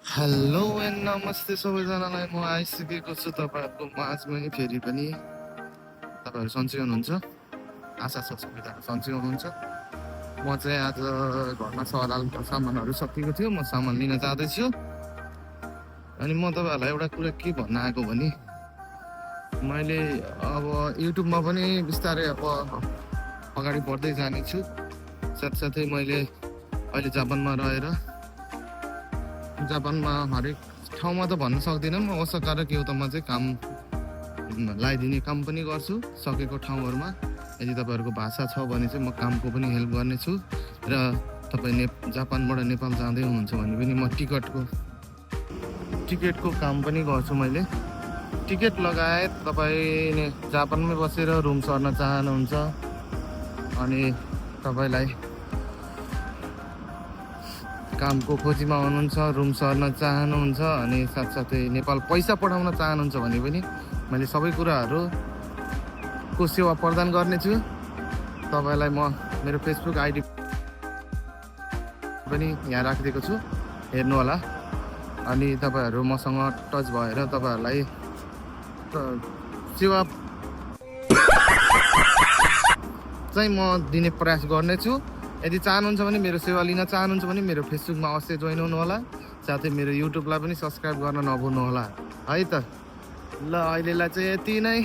Hello and नमस्ते सबैजनालाई। म आइसकेको छु तपाईँहरूको माझमा फेरि पनि। तपाईँहरू सन्चै हुनुहुन्छ? आशा छ सबैजना सन्चै हुनुहुन्छ। म चाहिँ आज घरमा सरहालको सामानहरू सकिएको थियो, म सामान लिन जाँदैछु। अनि म तपाईँहरूलाई एउटा कुरा के भन्न आएको भने, मैले अब युट्युबमा पनि बिस्तारै अब अगाडि बढ्दै जानेछु। साथसाथै मैले अहिले जापानमा रहेर जापानमा हरेक ठाउँमा त भन्न सक्दिनँ, म औषकारक एउटामा चाहिँ काम लगाइदिने काम पनि गर्छु सकेको ठाउँहरूमा। यदि तपाईँहरूको भाषा छ भने चाहिँ म कामको पनि हेल्प गर्नेछु। र तपाईँ जापानबाट नेपाल जाँदै हुनुहुन्छ भने पनि म टिकटको काम पनि गर्छु। मैले टिकट लगायत तपाईँ जापानमै बसेर रुम सर्न चाहनुहुन्छ अनि तपाईँलाई कामको खोजीमा हुनुहुन्छ, रुम सर्न चाहनुहुन्छ अनि साथसाथै नेपाल पैसा पठाउन चाहनुहुन्छ भने पनि मैले सबै कुराहरूको सेवा प्रदान गर्नेछु। तपाईँलाई म मेरो फेसबुक आइडी पनि यहाँ राखिदिएको छु, हेर्नु होला। अनि तपाईँहरू मसँग टच भएर तपाईँहरूलाई सेवा चाहिँ म दिने प्रयास गर्नेछु। यदि चाहनुहुन्छ भने मेरो सेवा लिन चाहनुहुन्छ भने मेरो फेसबुकमा अवश्य जोइन हुनु होला। साथै मेरो युट्युबलाई पनि सब्सक्राइब गर्न नभुल्नु होला है त। ल अहिलेलाई चाहिँ यति नै।